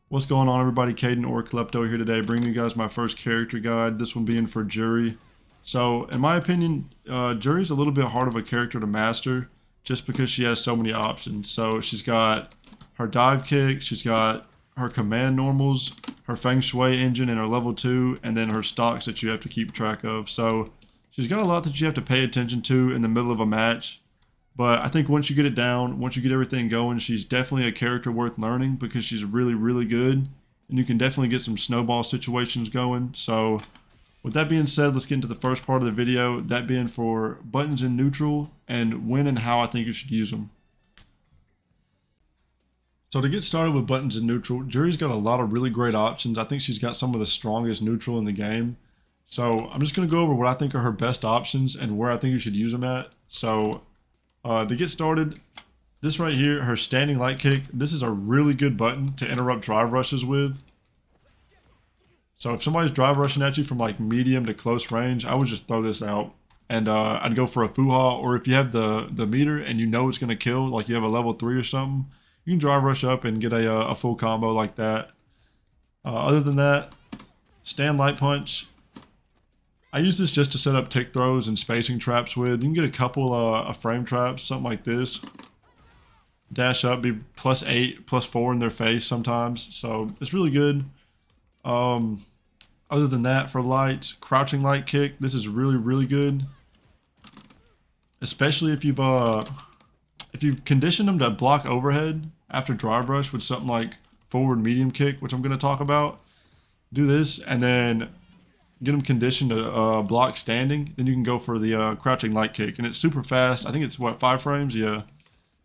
What's going on, everybody? Caden or Klepto here today, bringing you guys my first character guide. This one being for Juri. So, in my opinion, Juri's a little bit hard of a character to master just because she has so many options. So, she's got her dive kick, she's got her command normals, her feng shui engine, and her level 2, and then her stocks that you have to keep track of. So, she's got a lot that you have to pay attention to in the middle of a match. But I think once you get it down, once you get everything going, she's definitely a character worth learning because she's really, really good. And you can definitely get some snowball situations going. So with that being said, let's get into the first part of the video. That being for buttons in neutral and when and how I think you should use them. So to get started with buttons in neutral, Juri's got a lot of really great options. I think she's got some of the strongest neutral in the game. So I'm just going to go over what I think are her best options and where I think you should use them at. So to get started, this right here, her standing light kick, this is a really good button to interrupt drive rushes with. So if somebody's drive rushing at you from like medium to close range, I would just throw this out. And I'd go for a fuha, or if you have the meter and you know it's going to kill, like you have a level 3 or something, you can drive rush up and get a full combo like that. Other than that, stand light punch. I use this just to set up tick throws and spacing traps with. You can get a couple of frame traps, something like this. Dash up, be +8, +4 in their face sometimes. So it's really good. Other than that, for lights, crouching light kick. This is really, really good. Especially if you've conditioned them to block overhead after drive rush with something like forward medium kick, which I'm going to talk about. Do this and then get them conditioned to block standing, then you can go for the crouching light kick. And it's super fast. I think it's, what, 5 frames? Yeah.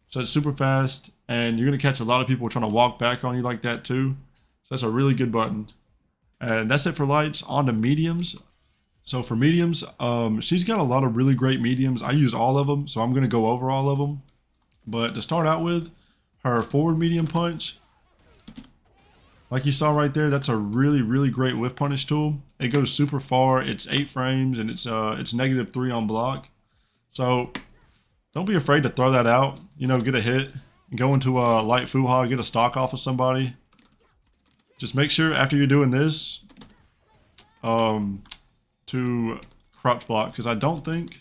So it's super fast, and you're going to catch a lot of people trying to walk back on you like that too. So that's a really good button. And that's it for lights. On to mediums. So for mediums, she's got a lot of really great mediums. I use all of them, so I'm going to go over all of them. But to start out with, her forward medium punch, like you saw right there, that's a really, really great whiff punish tool. It goes super far. It's 8 frames and it's -3 on block. So don't be afraid to throw that out. You know, get a hit, go into a light fuha, get a stock off of somebody. Just make sure after you're doing this, to crouch block, because I don't think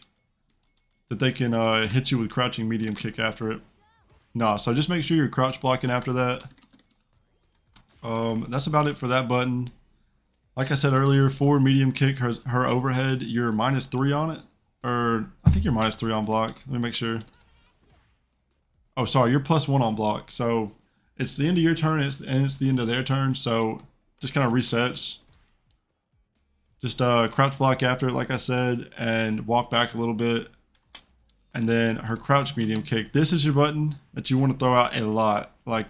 that they can hit you with crouching medium kick after it. No, so just make sure you're crouch blocking after that. That's about it for that button. Like I said earlier, forward medium kick, her overhead, you're -3 on it. Or, I think you're -3 on block. Let me make sure. Oh, sorry, you're +1 on block. So, it's the end of your turn, and it's the end of their turn, so just kind of resets. Just crouch block after it, like I said, and walk back a little bit. And then her crouch medium kick. This is your button that you want to throw out a lot. Like,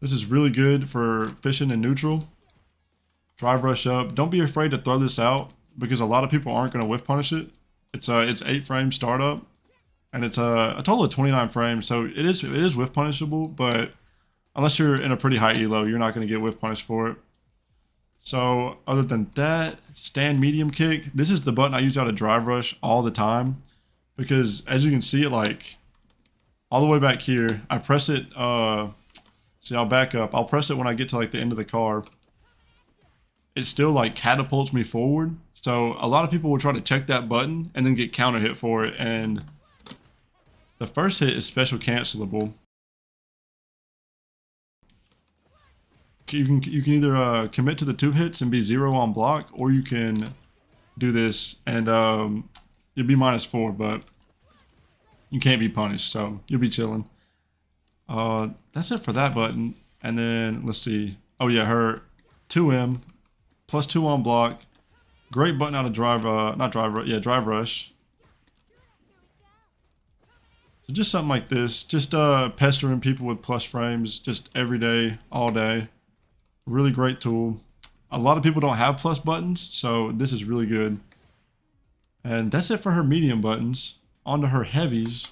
this is really good for fishing in neutral. Drive rush up. Don't be afraid to throw this out because a lot of people aren't going to whiff punish it. It's 8 frames startup, and it's a total of 29 frames. So it is whiff punishable, but unless you're in a pretty high elo, you're not going to get whiff punished for it. So other than that, stand medium kick. This is the button I use out of drive rush all the time because as you can see it, like all the way back here, I press it. See, I'll back up. I'll press it when I get to like the end of the car. It still like catapults me forward. So a lot of people will try to check that button and then get counter hit for it. And the first hit is special cancelable. You can either commit to the 2 hits and be 0 on block, or you can do this and you'll be -4, but you can't be punished, so you'll be chilling. That's it for that button. And then let's see. Oh yeah, her 2M +2 on block. Great button out of drive rush. So just something like this. Just pestering people with plus frames just every day, all day. Really great tool. A lot of people don't have plus buttons, so this is really good. And that's it for her medium buttons. On to her heavies.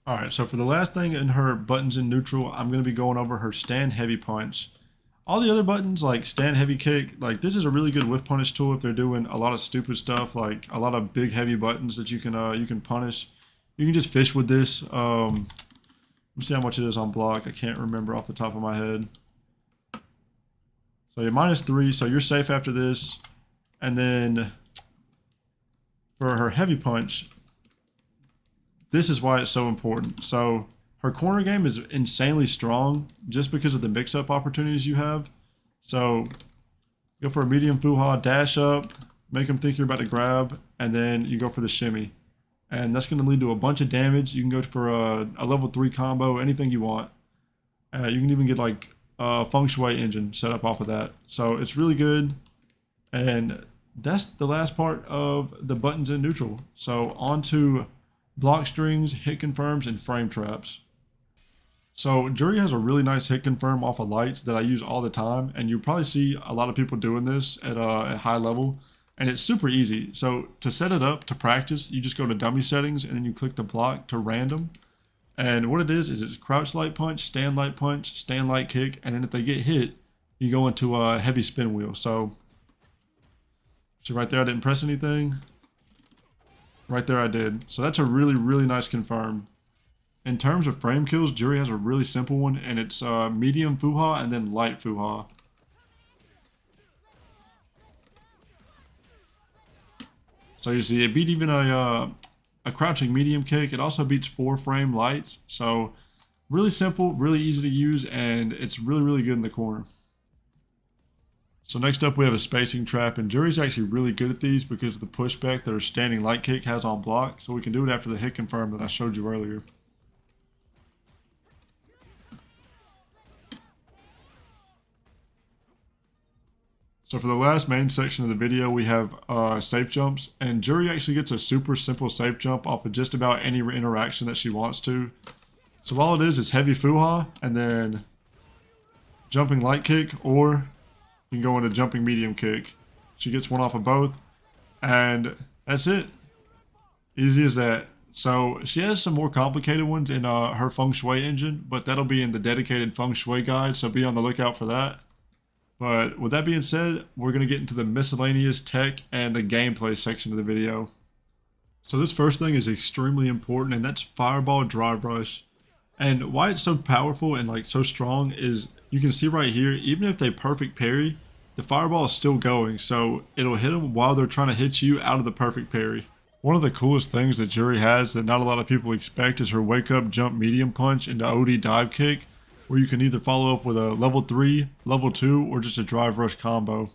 Alright, so for the last thing in her buttons in neutral, I'm going to be going over her stand heavy punch. All the other buttons, like stand heavy kick, like this is a really good whiff punish tool if they're doing a lot of stupid stuff, like a lot of big heavy buttons that you can punish. You can just fish with this. Let me see how much it is on block. I can't remember off the top of my head. So you're -3, so you're safe after this. And then for her heavy punch, this is why it's so important. So her corner game is insanely strong just because of the mix-up opportunities you have. So go for a medium fuha, dash up, make them think you're about to grab, and then you go for the shimmy. And that's going to lead to a bunch of damage. You can go for a level 3 combo, anything you want. You can even get like a feng shui engine set up off of that. So it's really good. And that's the last part of the buttons in neutral. So on to block strings, hit confirms, and frame traps. So Juri has a really nice hit confirm off of lights that I use all the time, and you probably see a lot of people doing this at high level, and it's super easy. So to set it up to practice, you just go to dummy settings and then you click the block to random. And what it is it's crouch light punch, stand light kick, and then if they get hit, you go into a heavy spin wheel. So right there I didn't press anything. Right there I did. So that's a really, really nice confirm. In terms of frame kills, Juri has a really simple one, and it's medium fuha and then light fuha. So you see, it beat even a crouching medium kick. It also beats 4 frame lights. So really simple, really easy to use, and it's really, really good in the corner. So next up we have a spacing trap, and Juri's actually really good at these because of the pushback that her standing light kick has on block. So we can do it after the hit confirm that I showed you earlier. So for the last main section of the video, we have safe jumps, and Juri actually gets a super simple safe jump off of just about any interaction that she wants to. So all it is heavy fuha, and then jumping light kick, or you can go into jumping medium kick. She gets one off of both, and that's it. Easy as that. So she has some more complicated ones in her feng shui engine, but that'll be in the dedicated feng shui guide, so be on the lookout for that. But with that being said, we're going to get into the miscellaneous tech and the gameplay section of the video. So this first thing is extremely important, and that's Fireball Drive Rush. And why it's so powerful and like so strong is you can see right here, even if they perfect parry, the fireball is still going, so it'll hit them while they're trying to hit you out of the perfect parry. One of the coolest things that Juri has that not a lot of people expect is her wake up jump medium punch into OD dive kick, where you can either follow up with a level 3, level 2, or just a drive rush combo.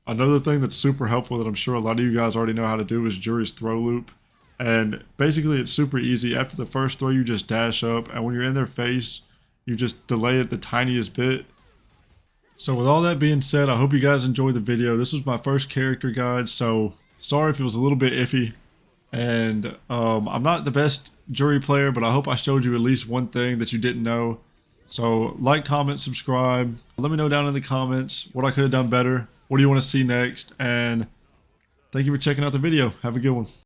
Another thing that's super helpful that I'm sure a lot of you guys already know how to do is Juri's throw loop. And basically it's super easy. After the first throw, you just dash up, and when you're in their face, you just delay it the tiniest bit. So with all that being said, I hope you guys enjoyed the video. This was my first character guide, so sorry if it was a little bit iffy. And I'm not the best Juri player, but I hope I showed you at least one thing that you didn't know. So like, comment, subscribe. Let me know down in the comments what I could have done better. What do you want to see next? And thank you for checking out the video. Have a good one.